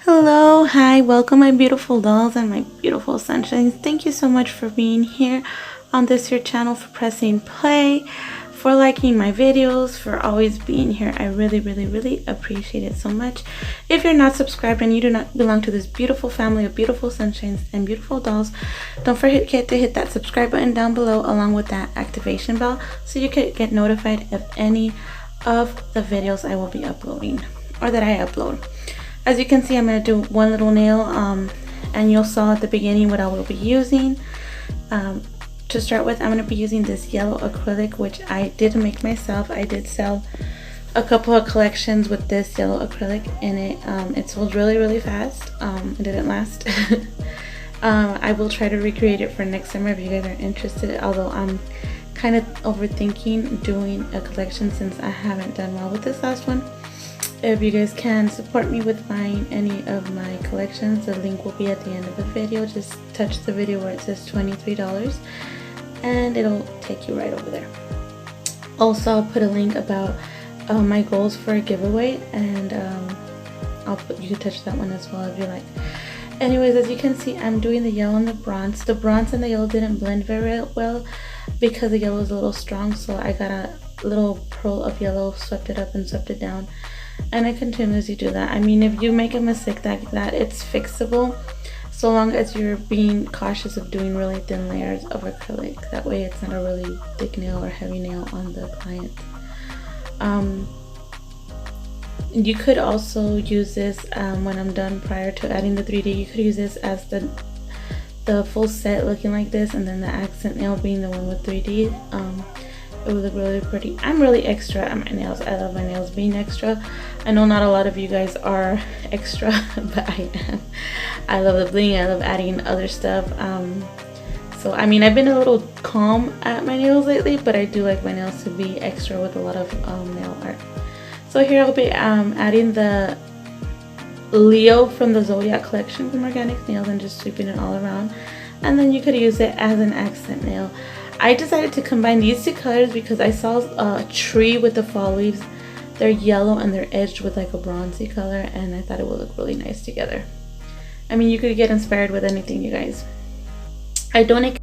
Hello, hi, welcome my beautiful dolls and my beautiful sunshines. Thank you so much for being here on this here channel, for pressing play, for liking my videos, for always being here. I really appreciate it so much. If you're not subscribed and you do not belong to this beautiful family of beautiful sunshines and beautiful dolls, don't forget to hit that subscribe button down below along with that activation bell so you can get notified of any of the videos I will be uploading or that I upload. As you can see, I'm going to do one little nail, and you'll saw at the beginning what I will be using. To start with, I'm going to be using this yellow acrylic, which I did make myself. I did sell a couple of collections with this yellow acrylic in it. It sold really fast. It didn't last. I will try to recreate it for next summer if you guys are interested, although I'm kind of overthinking doing a collection since I haven't done well with this last one. If you guys can support me with buying any of my collections, the link will be at the end of the video. Just touch the video where it says $23 and it'll take you right over there. Also, I'll put a link about my goals for a giveaway, and you can touch that one as well if you like. Anyways, as you can see, I'm doing the yellow and the bronze. The bronze and the yellow didn't blend very well because the yellow is a little strong, so I got a little pearl of yellow, swept it up and swept it down. And I continuously do that. I mean, if you make a mistake like that, it's fixable, so long as you're being cautious of doing really thin layers of acrylic. That way it's not a really thick nail or heavy nail on the client. You could also use this when I'm done prior to adding the 3D. You could use this as the full set looking like this, and then the accent nail being the one with 3D. It would look really pretty. I'm really extra at my nails. I love my nails being extra. I know not a lot of you guys are extra, but I am. I love the bling. I love adding other stuff. So I mean, I've been a little calm at my nails lately, but I do like my nails to be extra with a lot of nail art. So here I'll be adding the Leo from the Zodiac collection from Organic Nails and just sweeping it all around. And then you could use it as an accent nail. I decided to combine these two colors because I saw a tree with the fall leaves. They're yellow and they're edged with like a bronzy color, and I thought it would look really nice together. I mean, you could get inspired with anything, you guys. I donate.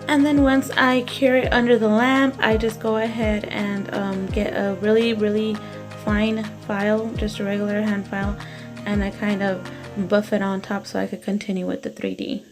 And then once I cure it under the lamp, I just go ahead and get a really fine file, just a regular hand file, and I kind of buff it on top so I could continue with the 3D.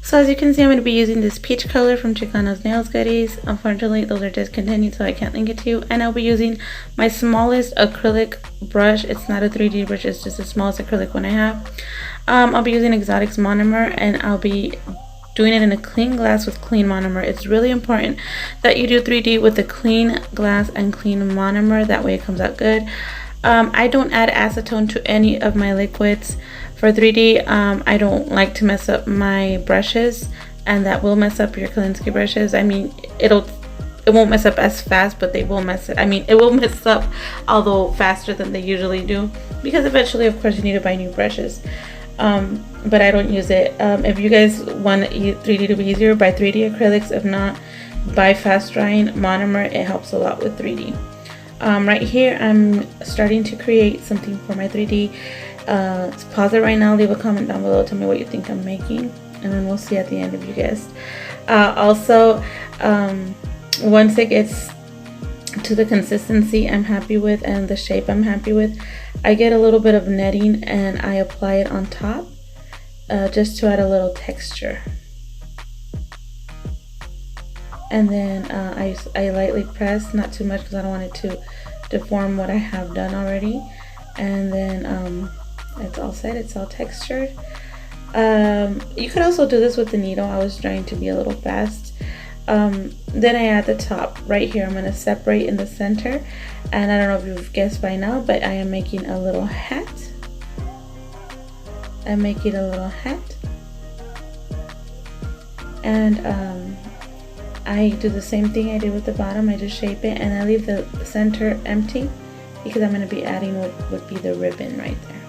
So as you can see, I'm going to be using this peach color from Chicana's Nails Goodies. Unfortunately, those are discontinued, so I can't link it to you. And I'll be using my smallest acrylic brush. It's not a 3D brush, it's just the smallest acrylic one I have. I'll be using Exotic's monomer, and I'll be doing it in a clean glass with clean monomer. It's really important that you do 3D with a clean glass and clean monomer. That way it comes out good. I don't add acetone to any of my liquids. For 3D, I don't like to mess up my brushes, and that will mess up your Kolinsky brushes. I mean, it won't mess up as fast, but they will mess it. I mean, it will mess up, although faster than they usually do, because eventually, of course, you need to buy new brushes. But I don't use it. If you guys want 3D to be easier, buy 3D acrylics. If not, buy fast drying monomer. It helps a lot with 3D. Right here, I'm starting to create something for my 3D. Pause it right now, leave a comment down below, tell me what you think I'm making, and then we'll see at the end if you guessed. Also, once it gets to the consistency I'm happy with and the shape I'm happy with, I get a little bit of netting and I apply it on top just to add a little texture. And then I lightly press, not too much because I don't want it to deform what I have done already. And then it's all set, it's all textured. You could also do this with the needle. I was trying to be a little fast. Then I add the top right here. I'm going to separate in the center, and I don't know if you've guessed by now, but I am making a little hat. I'm making a little hat, and I do the same thing I did with the bottom. I just shape it and I leave the center empty because I'm going to be adding what would be the ribbon right there.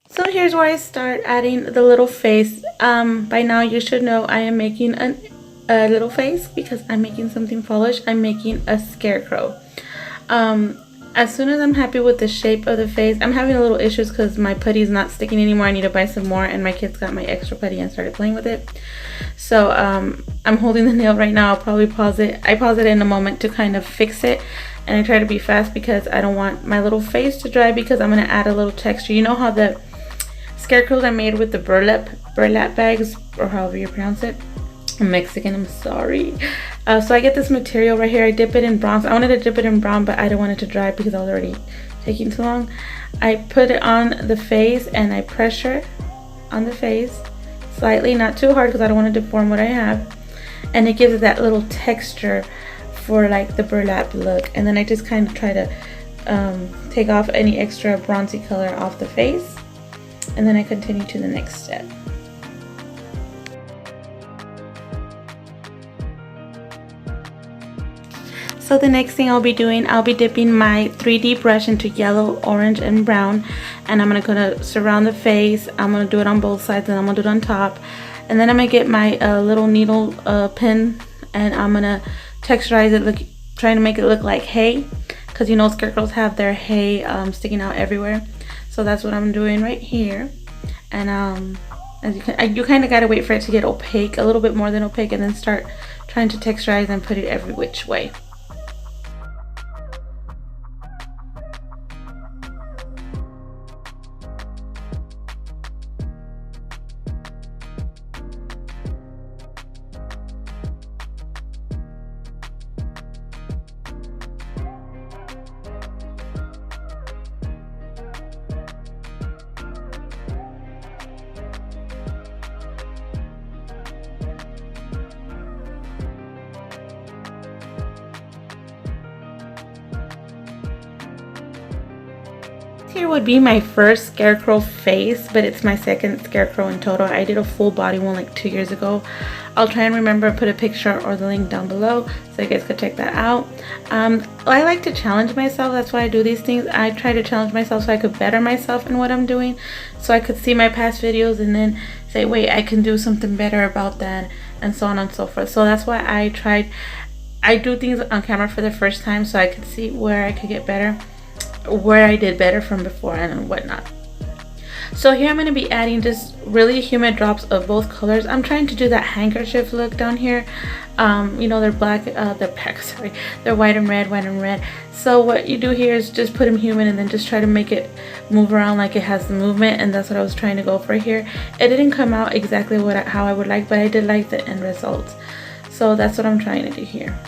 So here's where I start adding the little face. By now you should know I am making a little face because I'm making something fallish. I'm making a scarecrow. As soon as I'm happy with the shape of the face, I'm having a little issues because my putty is not sticking anymore. I need to buy some more, and my kids got my extra putty and started playing with it. So I'm holding the nail right now. I'll probably pause it. I pause it in a moment to kind of fix it, and I try to be fast because I don't want my little face to dry because I'm going to add a little texture. You know how the scarecrows I made with the burlap bags, or however you pronounce it. I'm Mexican, I'm sorry. So I get this material right here. I dip it in bronze. I wanted to dip it in brown, but I didn't want it to dry because I was already taking too long. I put it on the face and I pressure on the face slightly, not too hard because I don't want to deform what I have. And it gives it that little texture for like the burlap look. And then I just kind of try to take off any extra bronzy color off the face. And then I continue to the next step. So the next thing I'll be doing, I'll be dipping my 3D brush into yellow, orange, and brown. And I'm gonna surround the face. I'm gonna do it on both sides, and I'm gonna do it on top. And then I'm gonna get my little needle pen, and I'm gonna texturize it, trying to make it look like hay. Because you know scarecrows have their hay sticking out everywhere. So that's what I'm doing right here. And as you kind of gotta wait for it to get opaque, a little bit more than opaque, and then start trying to texturize and put it every which way. Here would be my first scarecrow face, but it's my second scarecrow in total. I did a full body one like 2 years ago. I'll try and remember and put a picture or the link down below so you guys could check that out. I like to challenge myself. That's why I do these things. I try to challenge myself so I could better myself in what I'm doing, so I could see my past videos and then say, wait, I can do something better about that, and so on and so forth. So that's why I do things on camera for the first time so I could see where I could get better, where I did better from before, and whatnot. So here I'm going to be adding just really humid drops of both colors. I'm trying to do that handkerchief look down here. You know, they're black, they're white and red. So what you do here is just put them humid and then just try to make it move around like it has the movement, and that's what I was trying to go for here. It didn't come out exactly how I would like, but I did like the end result. So that's what I'm trying to do here.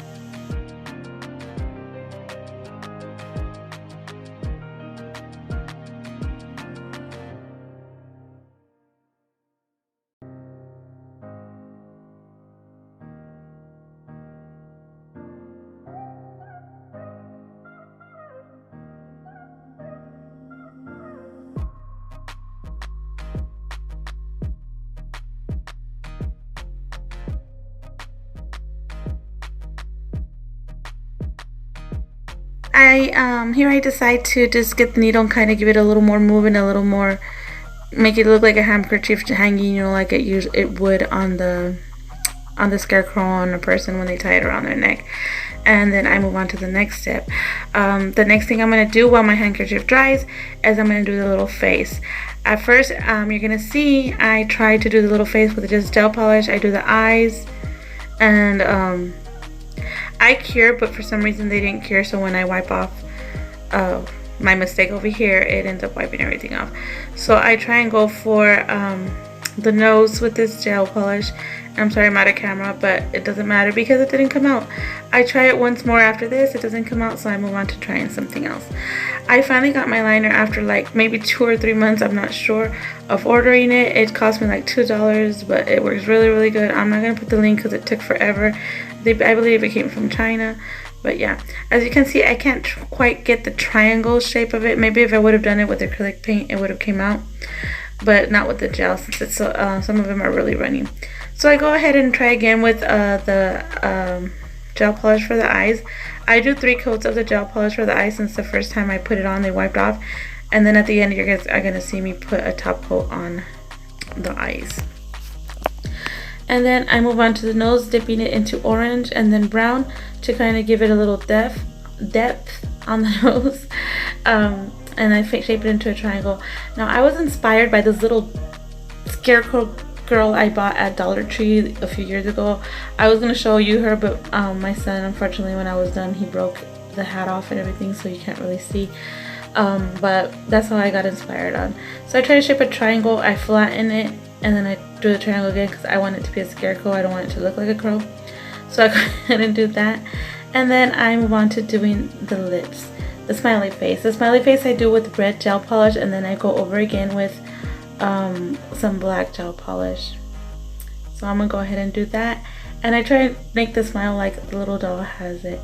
Here I decide to just get the needle and kind of give it a little more movement, a little more, make it look like a handkerchief hanging, you know, like it would on the scarecrow on a person when they tie it around their neck. And then I move on to the next step. The next thing I'm going to do while my handkerchief dries is I'm going to do the little face. At first, you're going to see I try to do the little face with just gel polish. I do the eyes, and I cure, but for some reason they didn't cure, so when I wipe off my mistake over here, it ends up wiping everything off. So I try and go for the nose with this gel polish. I'm sorry I'm out of camera, but it doesn't matter because it didn't come out. I try it once more after this, it doesn't come out, so I move on to trying something else. I finally got my liner after like maybe 2 or 3 months, I'm not sure, of ordering it. It cost me like $2, but it works really, really good. I'm not going to put the link because it took forever. I believe it came from China. But yeah, as you can see, I can't quite get the triangle shape of it. Maybe if I would have done it with acrylic paint, it would have came out, but not with the gel, since it's some of them are really runny. So I go ahead and try again with the gel polish for the eyes. I do 3 coats of the gel polish for the eyes, since the first time I put it on, they wiped off. And then at the end, you guys are going to see me put a top coat on the eyes. And then I move on to the nose, dipping it into orange and then brown to kind of give it a little depth on the nose. And I shape it into a triangle. Now, I was inspired by this little scarecrow girl I bought at Dollar Tree a few years ago. I was going to show you her, but my son, unfortunately, when I was done, he broke the hat off and everything, so you can't really see. But that's how I got inspired on. So I try to shape a triangle, I flatten it, and then I do the triangle again because I want it to be a scarecrow. I don't want it to look like a crow. So I go ahead and do that. And then I move on to doing the lips, the smiley face. The smiley face I do with red gel polish, and then I go over again with some black gel polish. So I'm gonna go ahead and do that, and I try to make the smile like the little doll has it.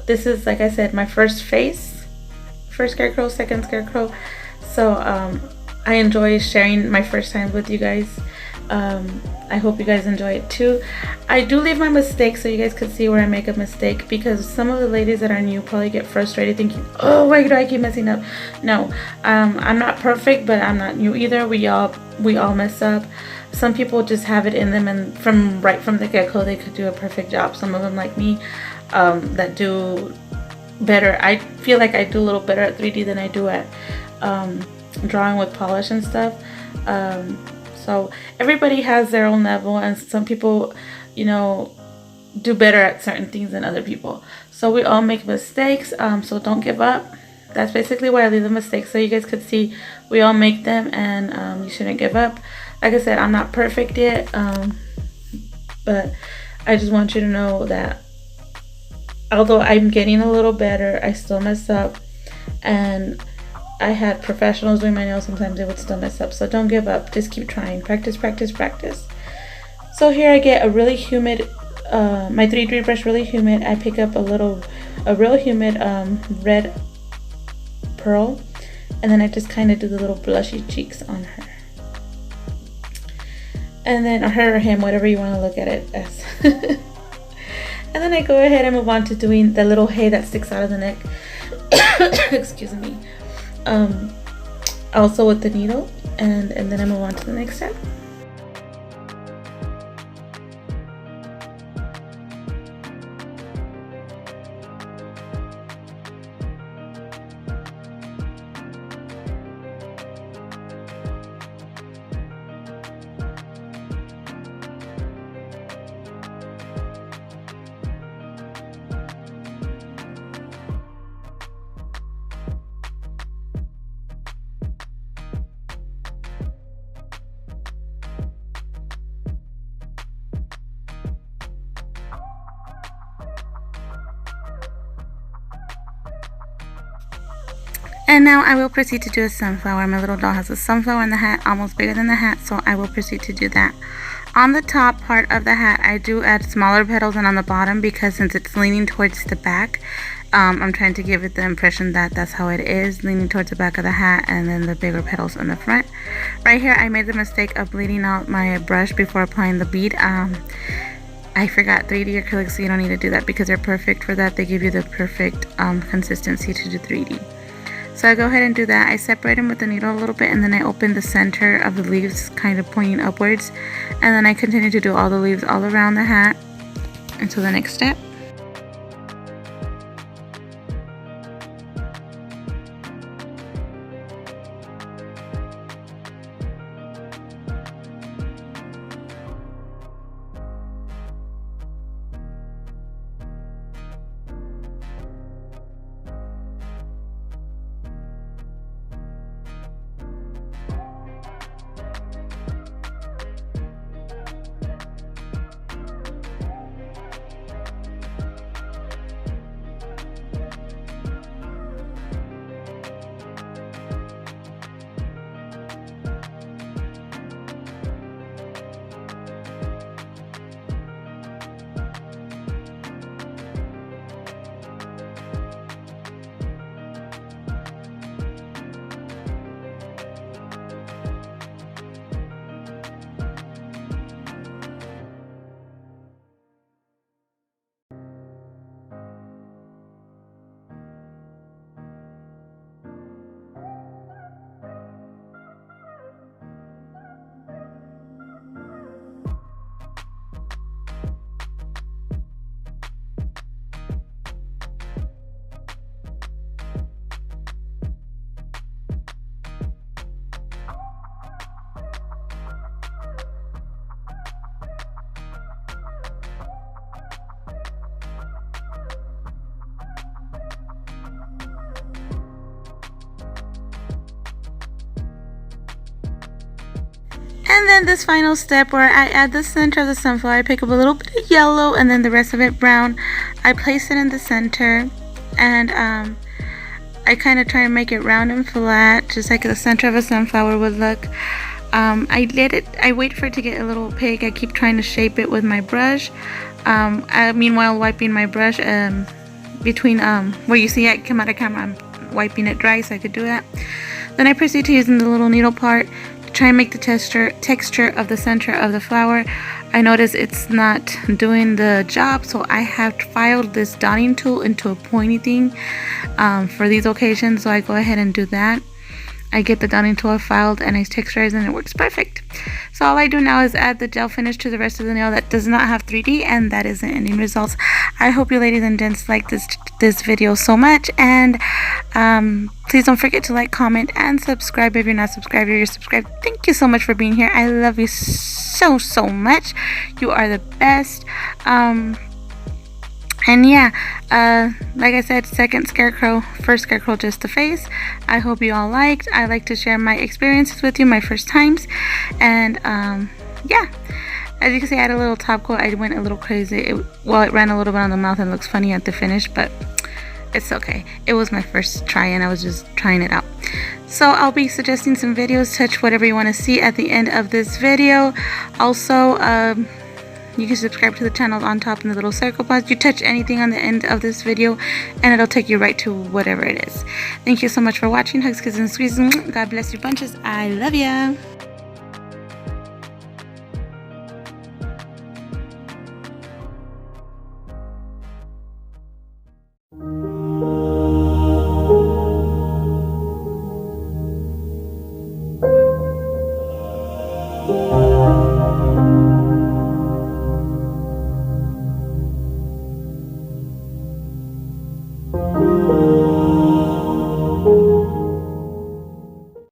This is, like I said, my first face, first scarecrow, second scarecrow. So I enjoy sharing my first time with you guys. I hope you guys enjoy it too. I do leave my mistakes so you guys can see where I make a mistake, because some of the ladies that are new probably get frustrated thinking, oh, why do I keep messing up? No, I'm not perfect, but I'm not new either. We all mess up. Some people just have it in them, and right from the get-go they could do a perfect job. Some of them, like me, that do better. I feel like I do a little better at 3D than I do at drawing with polish and stuff. So everybody has their own level, and some people, you know, do better at certain things than other people. So we all make mistakes, so don't give up. That's basically why I leave the mistakes, so you guys could see we all make them, and you shouldn't give up. Like I said, I'm not perfect yet, but I just want you to know that although I'm getting a little better, I still mess up, and I had professionals doing my nails, sometimes they would still mess up. So don't give up, just keep trying. Practice, practice, practice. So here I get a really humid, my 3D brush really humid. I pick up a real humid red pearl, and then I just kind of do the little blushy cheeks on her. And then her or him, whatever you want to look at it as. And then I go ahead and move on to doing the little hay that sticks out of the neck. Excuse me. Also with the needle, and then I move on to the next step. And now I will proceed to do a sunflower. My little doll has a sunflower in the hat, almost bigger than the hat, so I will proceed to do that. On the top part of the hat, I do add smaller petals, and on the bottom, because since it's leaning towards the back, I'm trying to give it the impression that that's how it is, leaning towards the back of the hat, and then the bigger petals in the front. Right here, I made the mistake of bleeding out my brush before applying the bead. I I forgot 3D acrylics, so you don't need to do that because they're perfect for that. They give you the perfect consistency to do 3D. So I go ahead and do that. I separate them with the needle a little bit, and then I open the center of the leaves kind of pointing upwards, and then I continue to do all the leaves all around the hat until the next step. And then this final step where I add the center of the sunflower, I pick up a little bit of yellow and then the rest of it brown. I place it in the center, and I kind of try to make it round and flat, just like the center of a sunflower would look. I wait for it to get a little pig. I keep trying to shape it with my brush. Meanwhile, wiping my brush between where you see it come out of camera, I'm wiping it dry so I could do that. Then I proceed to using the little needle part to try and make the texture of the center of the flower. I notice it's not doing the job, so I have filed this dotting tool into a pointy thing for these occasions, so I go ahead and do that. I get the dotting tool filed and I texturize, and it works perfect. So all I do now is add the gel finish to the rest of the nail that does not have 3D, and that is the ending results. I hope you ladies and gents like this video so much, and please don't forget to like, comment, and subscribe. If you're not subscribed or you're subscribed, thank you so much for being here. I love you so much. You are the best. And yeah, like I said, second scarecrow, first scarecrow, just the face. I hope you all liked. I like to share my experiences with you, my first times. And yeah, as you can see, I had a little top coat. I went a little crazy. It ran a little bit on the mouth and looks funny at the finish, but it's okay. It was my first try and I was just trying it out. So I'll be suggesting some videos. Touch whatever you want to see at the end of this video. Also, you can subscribe to the channel on top in the little circle box. You touch anything on the end of this video and it'll take you right to whatever it is. Thank you so much for watching. Hugs, kisses, and squeezes. God bless you bunches. I love ya.